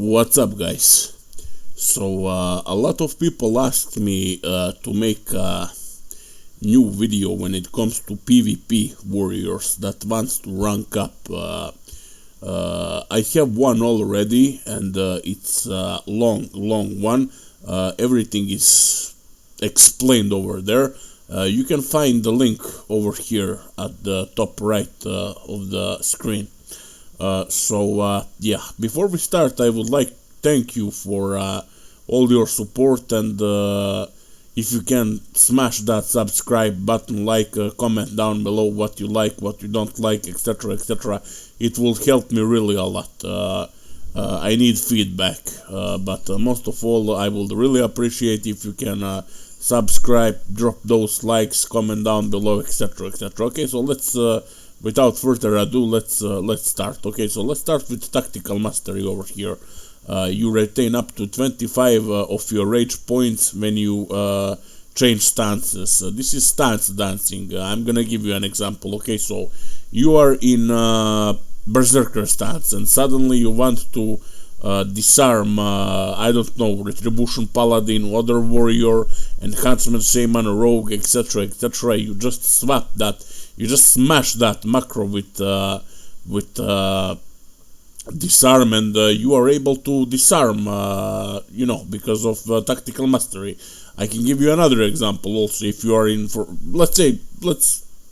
What's up, guys? So a lot of people asked me to make a new video when it comes to PvP warriors that wants to rank up. I have one already, and it's a long one. Everything is explained over there. You can find the link over here at the top right of the screen. Yeah, before we start, I would like to thank you for all your support, and if you can smash that subscribe button, like, comment down below what you like, what you don't like, etc, etc. It will help me really a lot. I need feedback, but most of all, I would really appreciate if you can subscribe, drop those likes, comment down below, etc, etc. Okay, so let's without further ado, let's start. Okay, so let's start with tactical mastery over here. You retain up to 25 of your rage points when you change stances. This is stance dancing. I'm gonna give you an example. Okay, so you are in berserker stance, and suddenly you want to disarm, I don't know, retribution paladin, other warrior, enhancement shaman, rogue, etc, etc. You just swap that. You just smash that macro with disarm, and you are able to disarm, you know, because of tactical mastery. I can give you another example also. If you are in, for let's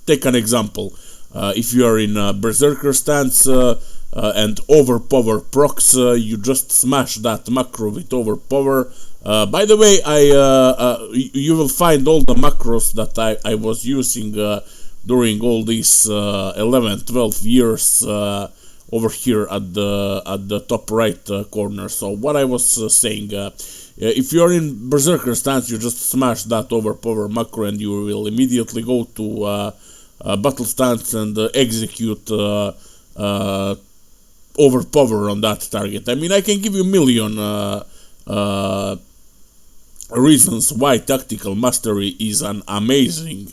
take an example. If you are in berserker stance and overpower procs, you just smash that macro with overpower. By the way, you will find all the macros that I was using during all these 11-12 years over here at the top right corner. So what I was saying, if you are in berserker stance, you just smash that overpower macro, and you will immediately go to battle stance and execute overpower on that target. I mean, I can give you a million reasons why tactical mastery is an amazing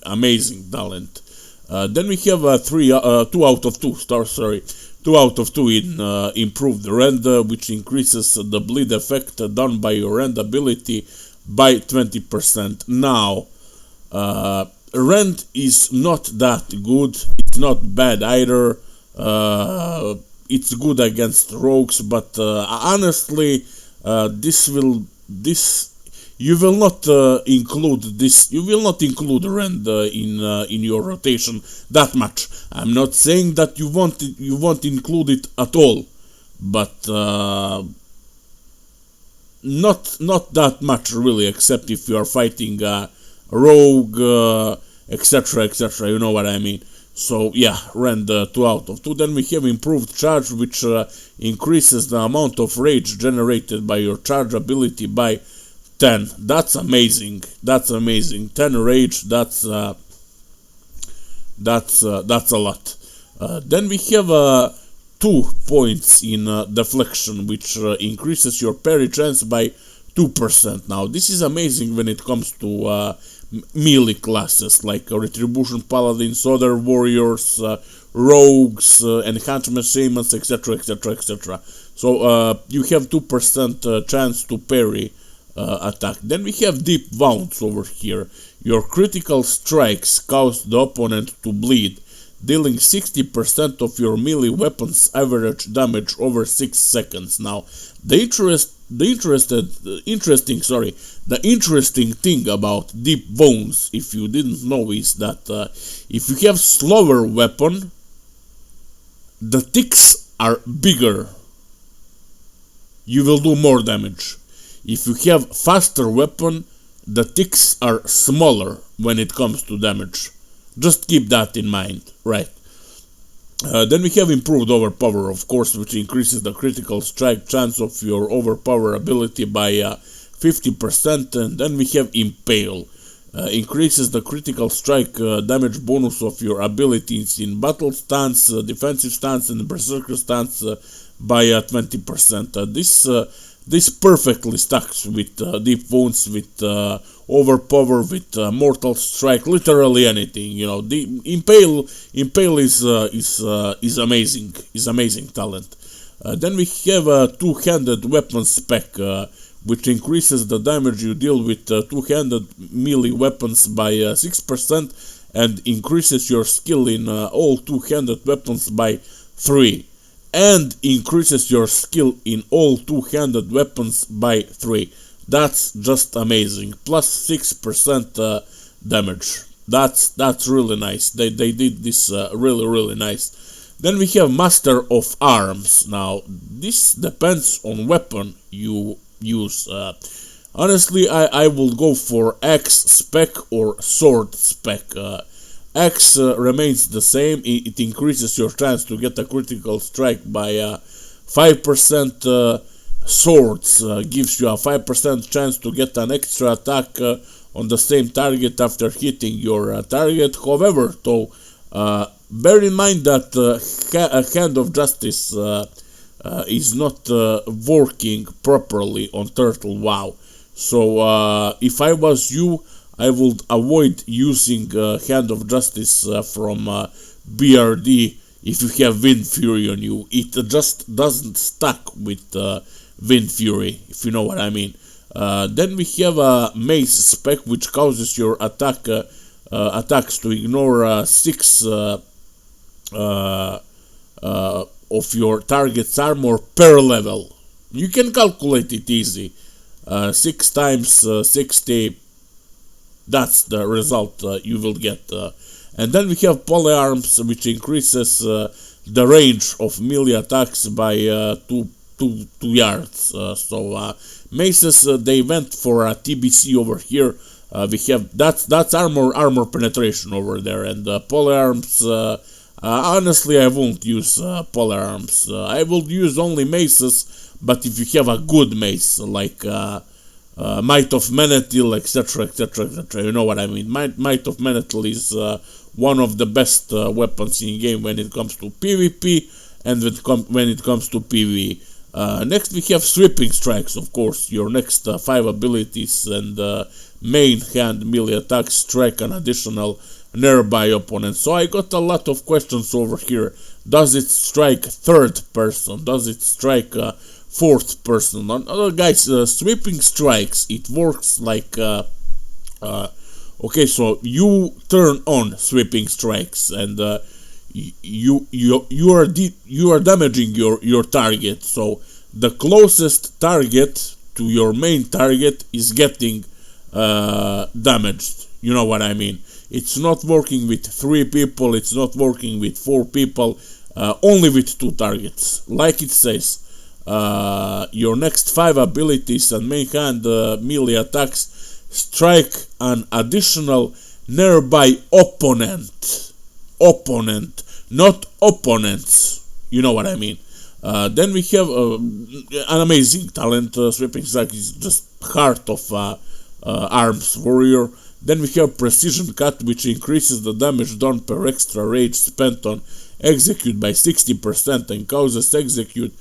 talent. Then we have 2 out of 2 stars. Sorry, 2 out of 2 in improved rend, which increases the bleed effect done by your rend ability by 20%. Now, rend is not that good. It's not bad either. It's good against rogues, but honestly, you will not include rend in your rotation that much. I'm not saying that you won't include it at all, but not that much really, except if you are fighting rogue, etc, etc. You know what I mean. So yeah, rend 2 out of 2. Then we have improved charge, which increases the amount of rage generated by your charge ability by 10. That's amazing. 10 rage. That's a lot. Then we have 2 points in deflection, which increases your parry chance by 2%. Now this is amazing when it comes to melee classes like retribution paladins, other warriors, rogues, enhancement shamans, etc, etc, etc. So you have 2% chance to parry attack. Then we have deep wounds over here. Your critical strikes cause the opponent to bleed, dealing 60% of your melee weapon's average damage over 6 seconds. Now, the interesting thing about deep wounds, if you didn't know, is that if you have slower weapon, the ticks are bigger. You will do more damage. If you have faster weapon, the ticks are smaller when it comes to damage. Just keep that in mind, right? Then we have improved overpower, of course, which increases the critical strike chance of your overpower ability by 50%. And then we have impale, increases the critical strike damage bonus of your abilities in battle stance, defensive stance, and berserker stance by 20%. This perfectly stacks with deep wounds, with overpower, with mortal strike, literally anything. You know, the impale is amazing talent. Then we have a two-handed weapon spec, which increases the damage you deal with two-handed melee weapons by 6% and increases your skill in all two-handed weapons by 3. And increases your skill in all two-handed weapons by 3. That's just amazing. Plus 6% damage. That's really nice. They did this really nice. Then we have Master of Arms. Now, this depends on weapon you use. Honestly, I will go for axe spec or sword spec. Axe remains the same. It increases your chance to get a critical strike by 5%. Swords gives you a 5% chance to get an extra attack on the same target after hitting your target. However, though, bear in mind that Hand of Justice is not working properly on Turtle WoW. So if I was you, I would avoid using Hand of Justice from BRD if you have Wind Fury on you. It just doesn't stack with Wind Fury, if you know what I mean. Then we have a Mace spec, which causes your attacks to ignore 6 of your target's armor per level. You can calculate it easy. 6 times 60, that's the result you will get. And then we have Polearms, which increases the range of melee attacks by 2 yards. So maces, they went for a TBC over here. We have that's armor penetration over there, and Polearms. Honestly, I won't use Polearms. I will use only maces, but if you have a good mace like Might of Menetil, etc., you know what I mean. Might of Menetil is one of the best weapons in game when it comes to PvP and when it comes to PvE. Next we have Sweeping Strikes, of course. Your next 5 abilities and main hand melee attacks strike an additional nearby opponent. So I got a lot of questions over here. Does it strike third person? Does it strike fourth person? Guys, Sweeping Strikes, it works like okay, so you turn on Sweeping Strikes and you are damaging your target. So the closest target to your main target is getting damaged. You know what I mean? It's not working with 3 people. It's not working with 4 people. Only with 2 targets. Like it says, your next 5 abilities and main hand melee attacks strike an additional nearby opponent. Opponent, not opponents. You know what I mean. Then we have an amazing talent. Sweeping Strike is just heart of Arms Warrior. Then we have Precision Cut, which increases the damage done per extra rage spent on execute by 60% and causes execute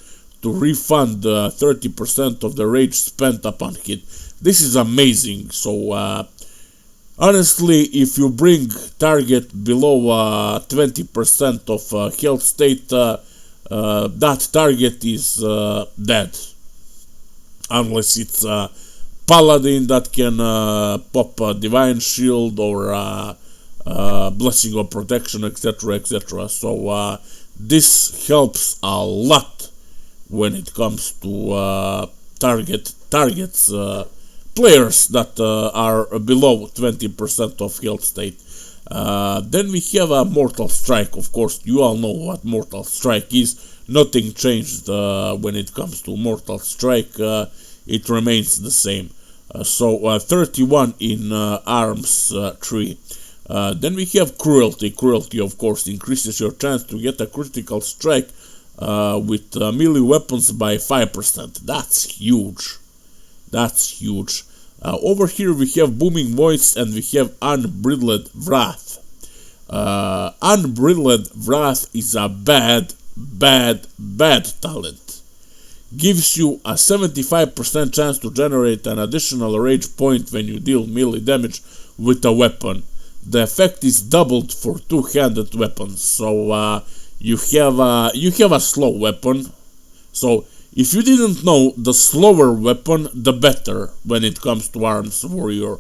to refund 30% of the rage spent upon hit. This is amazing. So honestly, if you bring target below 20% of health state, that target is dead. Unless it's Paladin that can pop a Divine Shield or Blessing of Protection, etc. So this helps a lot when it comes to targets players that are below 20% of health state. Then we have a Mortal Strike. Of course, you all know what Mortal Strike is. Nothing changed when it comes to Mortal Strike. It remains the same. So 31 in arms tree. Then we have Cruelty. Cruelty, of course, increases your chance to get a critical strike with melee weapons by 5%. That's huge. That's huge. Over here we have Booming Voice and we have Unbridled Wrath. Unbridled Wrath is a bad talent. Gives you a 75% chance to generate an additional rage point when you deal melee damage with a weapon. The effect is doubled for 2-handed weapons. So you have a slow weapon, So if you didn't know, the slower weapon, the better when it comes to arms warrior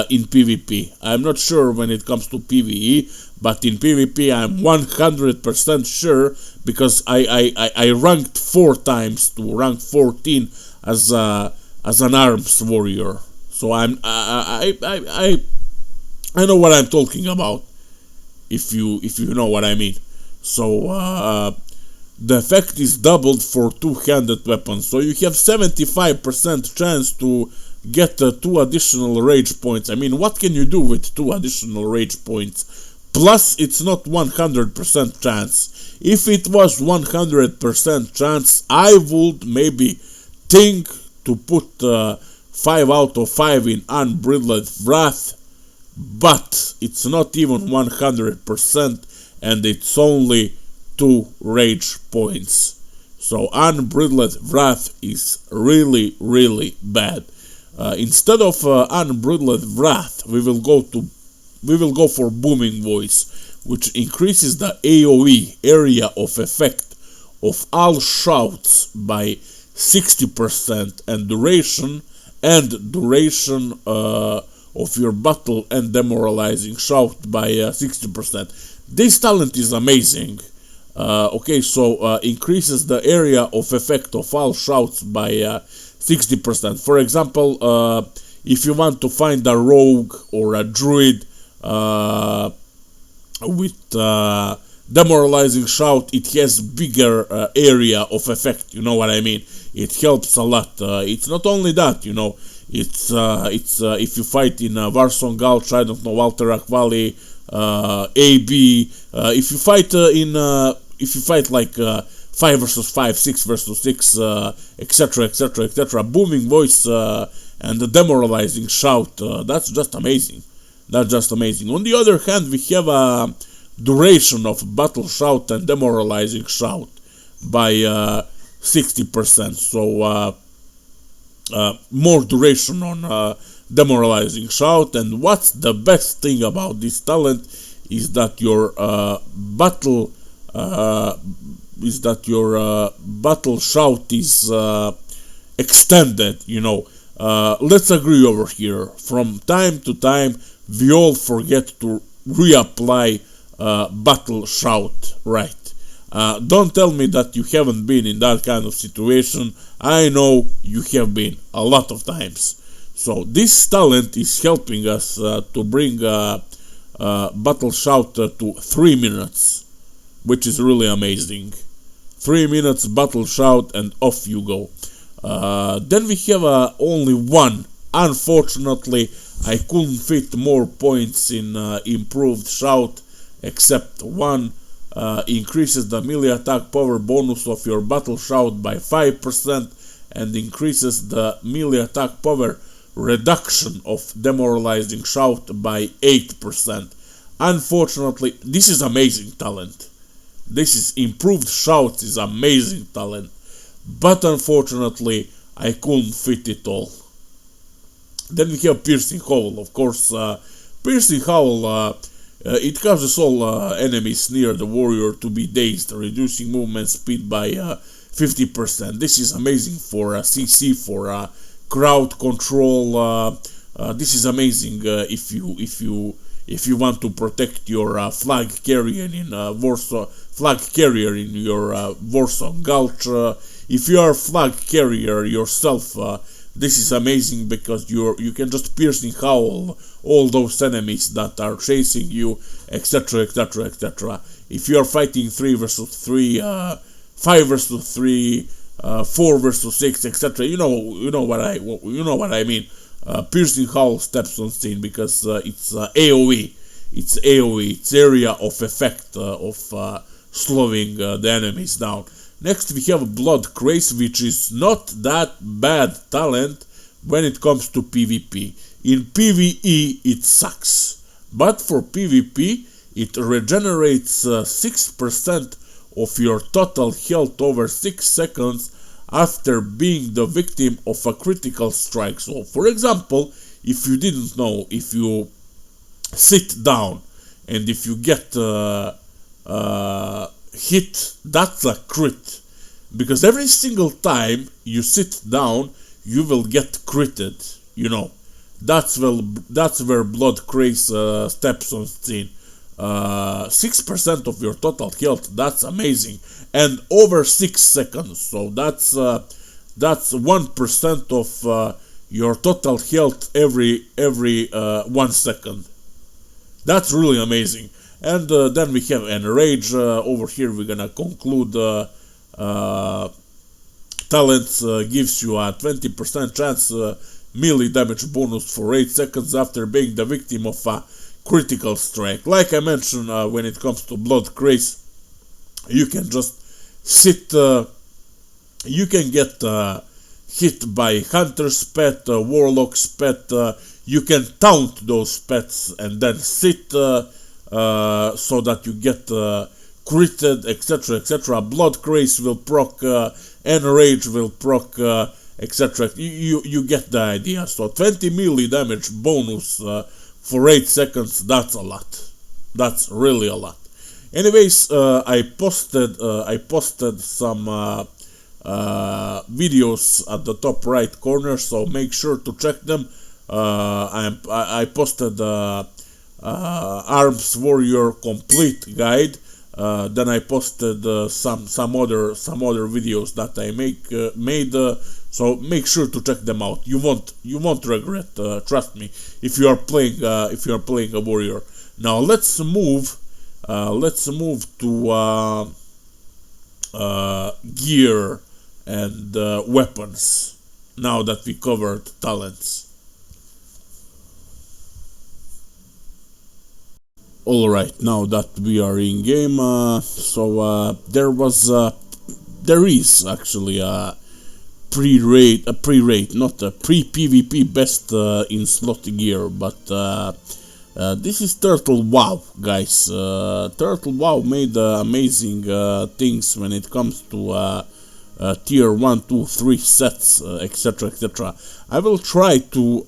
in PvP. I'm not sure when it comes to PvE, but in PvP I'm 100% sure, because I ranked 4 times to rank 14 as an arms warrior. So I know what I'm talking about, if you know what I mean. So the effect is doubled for two-handed weapons, so you have 75% chance to get 2 additional rage points. I mean, what can you do with 2 additional rage points? Plus, it's not 100% chance. If it was 100% chance, I would maybe think to put 5 out of 5 in Unbridled Wrath, but it's not even 100%, and it's only 2 rage points. So Unbridled Wrath is really, really bad. Instead of Unbridled Wrath, we will go for Booming Voice, which increases the AoE, area of effect, of all shouts by 60%, and duration of your battle and demoralizing shout by 60%. This talent is amazing. Okay, so increases the area of effect of all shouts by 60%. For example, if you want to find a rogue or a druid with demoralizing shout, it has bigger area of effect. You know what I mean? It helps a lot. It's not only that, you know. It's if you fight in Warsong, Gulch, I don't know, Alterac Valley, AB. If you fight like 5 versus 5, 6 versus 6, etc., etc., etc. Booming voice and the demoralizing shout. That's just amazing. That's just amazing. On the other hand, we have a duration of battle shout and demoralizing shout by 60%. So more duration on demoralizing shout. And what's the best thing about this talent is that your battle shout is extended. You know, let's agree over here. From time to time, we all forget to reapply battle shout, right? Don't tell me that you haven't been in that kind of situation. I know you have been a lot of times. So this talent is helping us to bring battle shout to 3 minutes, which is really amazing. 3 minutes battle shout and off you go. Then we have only one. Unfortunately, I couldn't fit more points in improved shout, except one. Increases the melee attack power bonus of your battle shout by 5% and increases the melee attack power reduction of demoralizing shout by 8%. Unfortunately, this is amazing talent. This is improved shout is amazing talent, but unfortunately I couldn't fit it all. Then we have Piercing Howl. Of course, Piercing Howl it causes all enemies near the warrior to be dazed, reducing movement speed by 50%. This is amazing for CC, for crowd control. This is amazing if you want to protect your flag carrier in your Warsong Gulch. If you are a flag carrier yourself, this is amazing because you can just piercing howl all those enemies that are chasing you, etc., etc., etc. If you are fighting 3 versus 3, 5 versus 3, 4 versus 6, etc., you know what I mean. Piercing howl steps on scene because it's AOE. It's AOE. It's area of effect of slowing the enemies down. Next we have Blood Craze, which is not that bad talent when it comes to PvP. In PvE it sucks, but for PvP it regenerates 6% of your total health over 6 seconds after being the victim of a critical strike. So for example, if you didn't know, if you sit down and if you get hit, that's a crit. because every single time you sit down, you will get critted. You know, that's where blood craze steps on scene. 6% of your total health. That's amazing, and over 6 seconds. So that's 1% of your total health every 1 second. That's really amazing. And then we have Enrage. Over here we're gonna conclude talents gives you a 20% chance melee damage bonus for 8 seconds after being the victim of a critical strike. Like I mentioned, when it comes to blood craze, you can just sit, you can get hit by Hunter's pet, Warlock's pet, you can taunt those pets and then sit so that you get critted, etc, etc. Blood craze will proc, Enrage will proc, etc. You get the idea. So 20 melee damage bonus for 8 seconds, that's a lot. That's really a lot. Anyways, I posted some videos at the top right corner, so make sure to check them. I posted Arms Warrior complete guide. Then I posted some other videos that I made. So make sure to check them out. You won't regret. Trust me. If you are playing a warrior. Now let's move to gear and weapons. Now that we covered talents. Alright, now that we are in game, there is actually a pre-rate, not a pre-PvP best in slot gear, but this is Turtle WoW, guys. Turtle WoW made amazing things when it comes to tier 1, 2, 3 sets, etc, etc. I will try to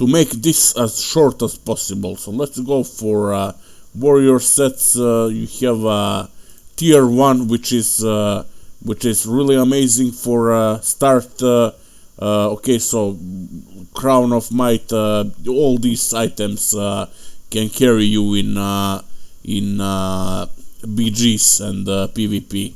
make this as short as possible. So let's go for warrior sets. You have tier 1, which is really amazing for start. Okay, so Crown of Might, all these items can carry you in BGs and PvP.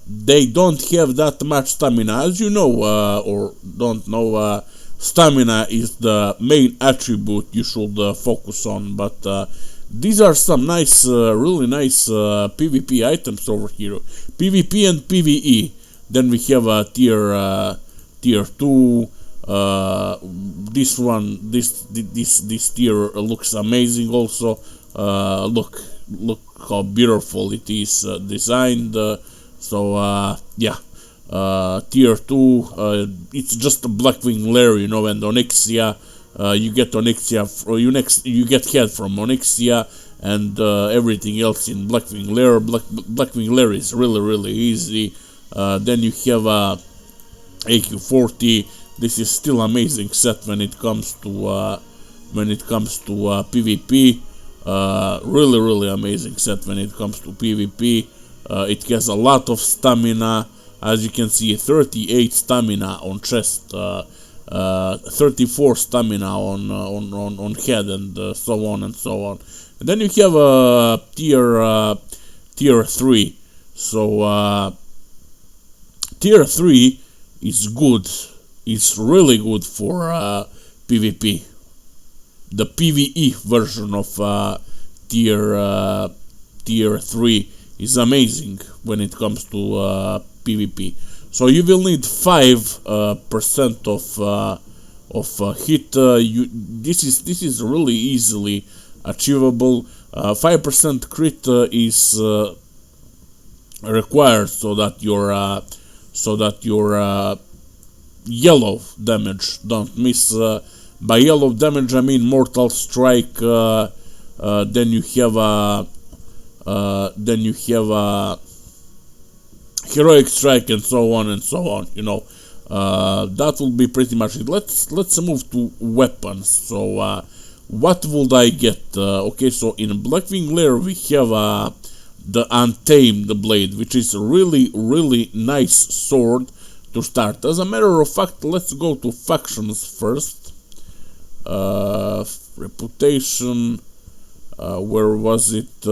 They don't have that much stamina, as you know, or don't know. Stamina is the main attribute you should focus on, but these are some nice, really nice PvP items over here. PvP and PvE. Then we have a tier 2. This tier looks amazing. Also, look how beautiful it is designed. Yeah. Tier 2, it's just a Blackwing lair, you know, and Onyxia, you get Onyxia, you get head from Onyxia, and everything else in Blackwing lair. Blackwing lair is really easy. Then you have AQ40. This is still amazing set when it comes to PvP. Really amazing set when it comes to PvP. It has a lot of stamina. As you can see, 38 stamina on chest, 34 stamina on head, and so on and so on. And then you have tier 3. So tier 3 is good. It's really good for PvP. The PvE version of tier 3 is amazing when it comes to PvP. So you will need 5% of hit. This is really easily achievable. 5% crit is required so that your yellow damage don't miss. By yellow damage I mean Mortal Strike. Then you have Heroic Strike, and so on and so on. You know, that will be pretty much it. Let's move to weapons. So what would I get? Okay, so in Blackwing lair we have the Untamed blade, which is a really nice sword to start. As a matter of fact, let's go to factions first. Reputation, where was it?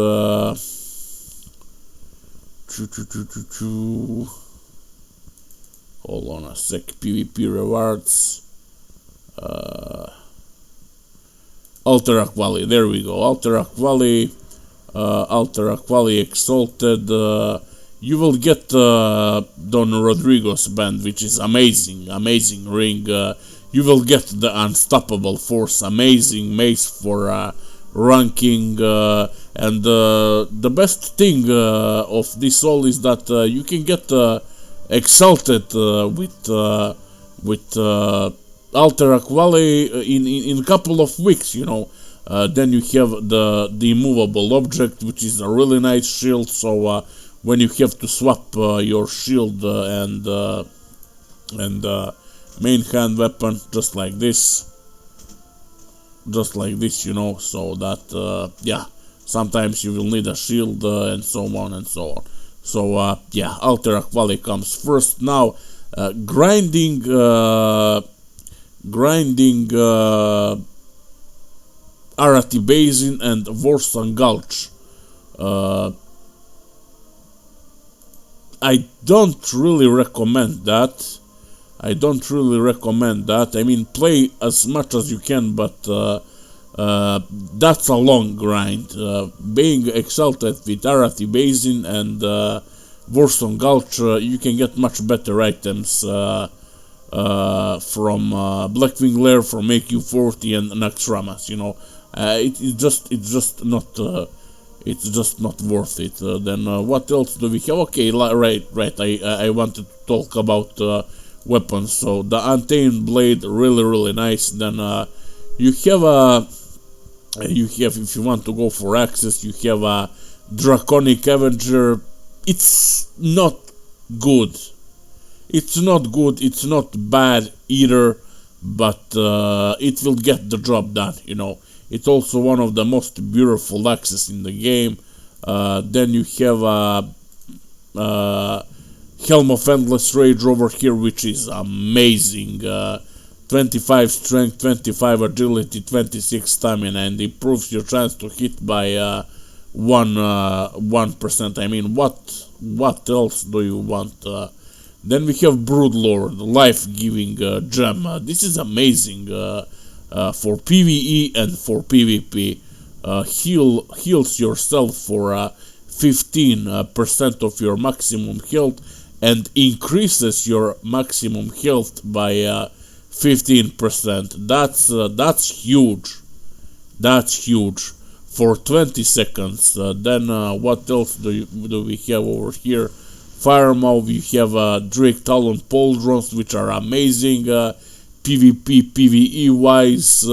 Hold on a sec. PvP rewards. Alterac Valley. There we go. Alterac Valley. Alterac Valley Exalted. You will get Don Rodrigo's band, which is amazing ring. You will get the Unstoppable Force, amazing mace for ranking, and the best thing of this all is that you can get Exalted with Alterac Valley in a couple of weeks, you know. Then you have the immovable object, which is a really nice shield. So when you have to swap your shield and main hand weapon, just like this, you know, so that yeah, sometimes you will need a shield and so on and so on. So yeah, Alterac Valley comes first. Now grinding Arathi Basin and Warsong Gulch. I don't really recommend that. I mean, play as much as you can, but that's a long grind. Being exalted with Arathi Basin and Warsong Gulch, you can get much better items from Blackwing Lair, from AQ40 and Naxxramas, you know. It's just not worth it. Then what else do we have? Okay, right. I wanted to talk about weapons. So the Untamed blade, really nice. Then you have if you want to go for access, you have a Draconic Avenger. It's not good. It's not bad either, but it will get the job done, you know. It's also one of the most beautiful axes in the game. Then you have Helm of Endless Rage over here, which is amazing. 25 strength, 25 agility, 26 stamina, and improves your chance to hit by 1%. I mean, what else do you want? Then we have Broodlord, life-giving gem. This is amazing for PvE and for PvP. Heals yourself for 15% of your maximum health and increases your maximum health by 15%. That's huge. That's huge for 20 seconds. Then what else do we have over here? Firemouth, you have Drake Talon Pauldrons, which are amazing PvP, PvE wise.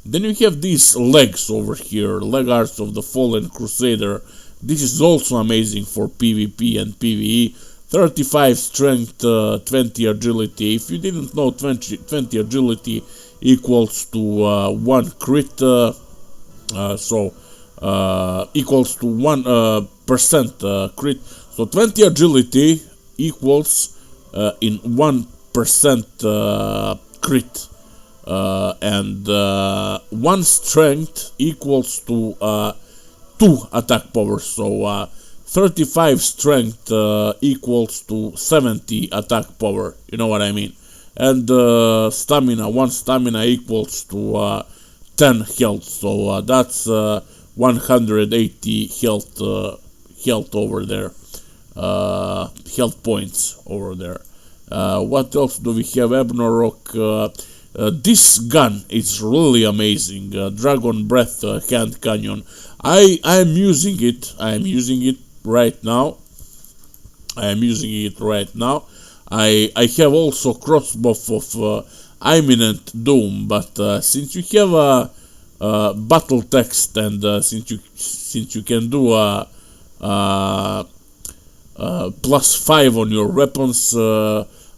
Then you have these legs over here, Leg Arts of the Fallen Crusader. This is also amazing for PvP and PvE. 35 strength, 20 agility. If you didn't know, 20 agility equals to 1 crit, equals to 1% crit. So 20 agility equals in 1% crit, and 1 strength equals to 2 attack power. So 35 strength equals to 70 attack power. You know what I mean? And stamina, 1 stamina equals to 10 health. So that's 180 health over there. Health points over there. What else do we have? Ebnorok. This gun is really amazing. Dragon Breath hand cannon. I am using it. Right now. I have also crossbow of Imminent Doom, but since you have a battle text and since you can do a +5 on your weapons,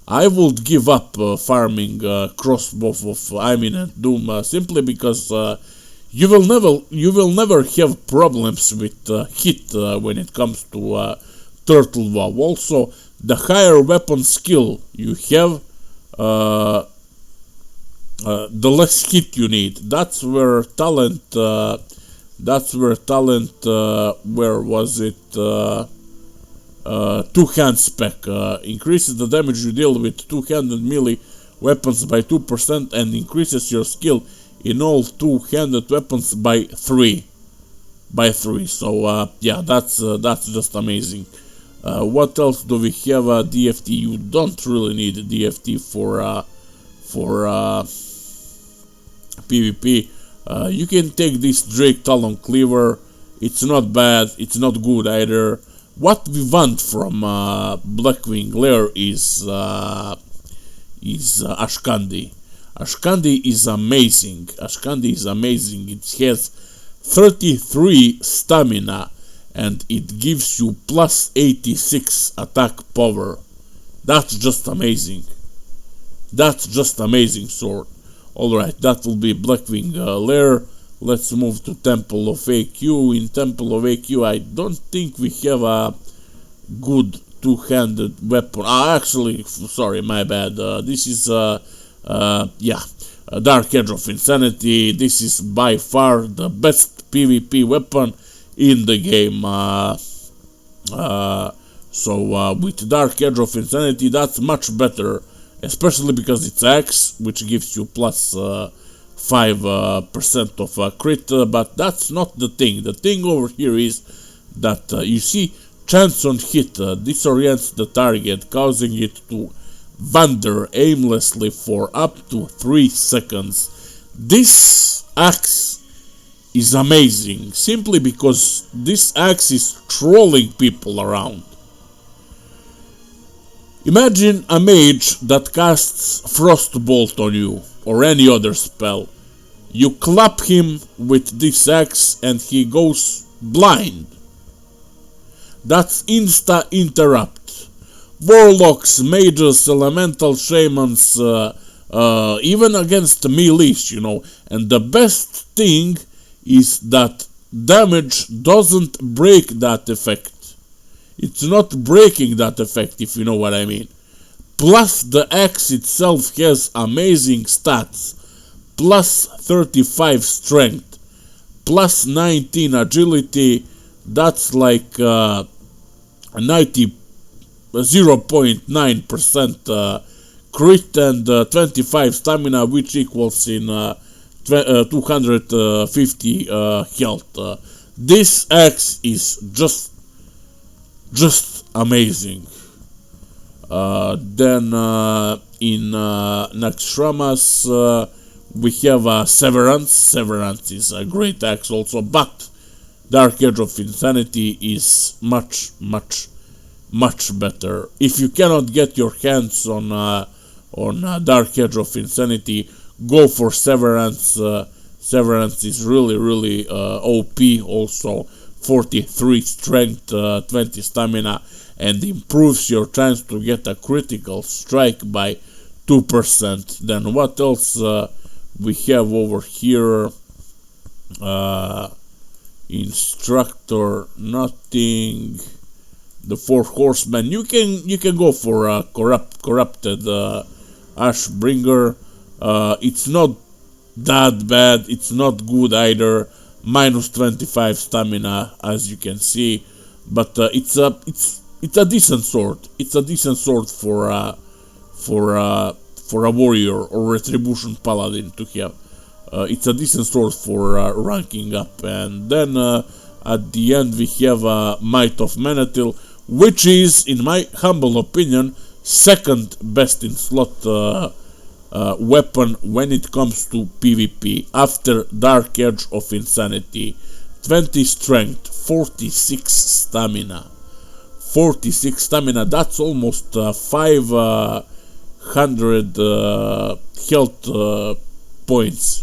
I would give up farming crossbow of Imminent Doom simply because you will never have problems with hit when it comes to turtle WoW. Also, the higher weapon skill you have, the less hit you need. That's where talent. Where was it? Two-hand spec increases the damage you deal with two-handed melee weapons by 2% and increases your skill in all two-handed weapons by 3. So yeah, that's just amazing. What else do we have? DFT. You don't really need DFT for PvP. You can take this Drake Talon Cleaver. It's not bad. It's not good either. What we want from Blackwing Lair is Ashkandi. Ashkandi is amazing. It has 33 stamina and it gives you plus 86 attack power. That's just amazing. Sword. Alright, that will be Blackwing Lair. Let's move to Temple of AQ. In Temple of AQ, I don't think we have a good two-handed weapon. Actually, sorry, my bad. This is, Dark Edge of Insanity. This is by far the best PvP weapon in the game. With Dark Edge of Insanity, that's much better. Especially because it's Axe, which gives you plus 5% of crit, but that's not the thing. The thing over here is that you see chance on hit disorients the target, causing it to wander aimlessly for up to 3 seconds. This axe is amazing, simply because this axe is trolling people around. Imagine a mage that casts Frostbolt on you, or any other spell. You clap him with this axe and he goes blind. That's insta interrupt. Warlocks, mages, elemental shamans, even against melees, you know. And the best thing is that damage doesn't break that effect. It's not breaking that effect, if you know what I mean. Plus, the axe itself has amazing stats. Plus 35 strength. Plus 19 agility. That's like 0.9% crit and 25 stamina, which equals in 250 health. This axe is just amazing. Then in Naxxramas we have Severance. Severance is a great axe also, but Dark Edge of Insanity is much better. If you cannot get your hands on Dark Edge of Insanity, go for Severance. Severance is really OP also. 43 strength, 20 stamina, and improves your chance to get a critical strike by 2%. Then what else we have over here? Instructor, nothing. The 4 horsemen. You can go for corrupted Ashbringer. It's not that bad. It's not good either. Minus 25 stamina, as you can see, but it's a decent sword. It's a decent sword for a warrior or retribution paladin to have. It's a decent sword for ranking up. And then at the end we have Might of Manatil, which is, in my humble opinion, second best in slot weapon when it comes to PvP after Dark Edge of Insanity. 20 strength, 46 stamina. 46 stamina, that's almost 500 health points.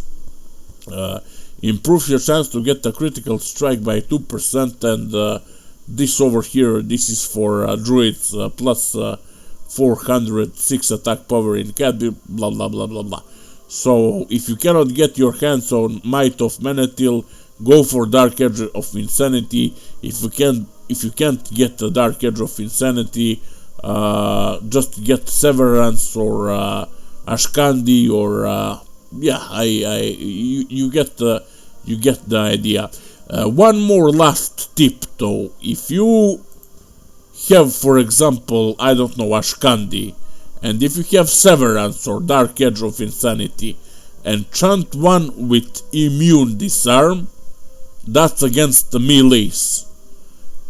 Improves your chance to get a critical strike by 2%, and this over here, this is for druids, plus 406 attack power in cat, blah blah blah blah blah. So if you cannot get your hands on Might of Menethil, go for Dark Edge of Insanity. If you can't get the Dark Edge of Insanity, just get Severance or Ashkandi, or yeah, you get the idea. One more last tip though: if you have, for example, I don't know, Ashkandi, and if you have Severance or Dark Edge of Insanity, enchant one with Immune Disarm, that's against the melees,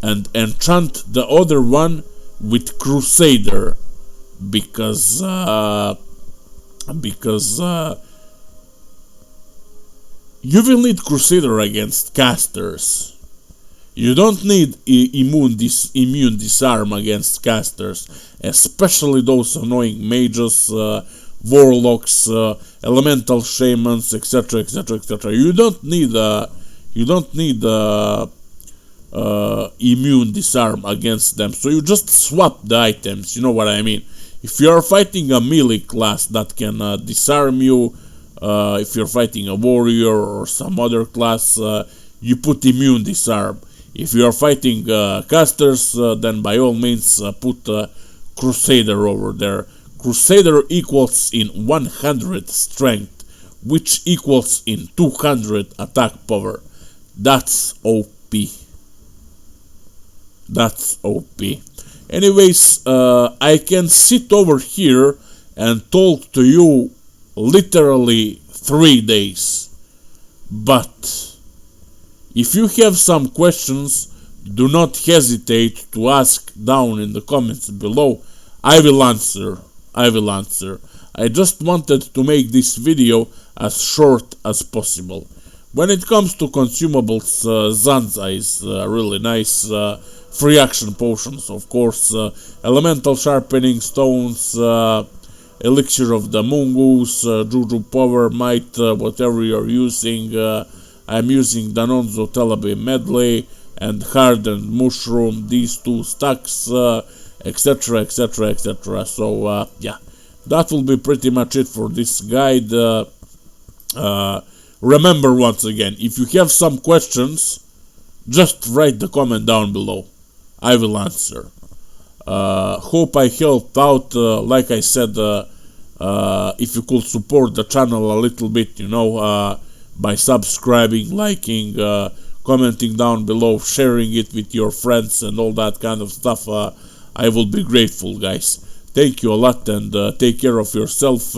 and enchant the other one with Crusader, because you will need Crusader against casters. You don't need immune disarm against casters, especially those annoying mages, warlocks, elemental shamans, etc., etc., etc. You don't need immune disarm against them. So you just swap the items. You know what I mean? If you are fighting a melee class that can disarm you, if you're fighting a warrior or some other class, you put immune disarm. If you are fighting casters, then by all means put Crusader over there. Crusader equals in 100 strength, which equals in 200 attack power. That's OP. That's OP. Anyways, I can sit over here and talk to you literally 3 days. But if you have some questions, do not hesitate to ask down in the comments below. I will answer. I just wanted to make this video as short as possible. When it comes to consumables, Zanza is really nice. Free action potions, of course. Elemental sharpening stones, elixir of the mongoose, juju power, might, whatever you're using. I'm using Danonzo Telebi Medley and Hardened Mushroom, these 2 stacks, etc., etc., etc. So, yeah, that will be pretty much it for this guide. Remember, once again, if you have some questions, just write the comment down below. I will answer. Hope I helped out. Like I said, if you could support the channel a little bit, you know, by subscribing, liking, commenting down below, sharing it with your friends and all that kind of stuff, I will be grateful, guys. Thank you a lot, and take care of yourself.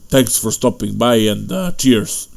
Thanks for stopping by, and cheers.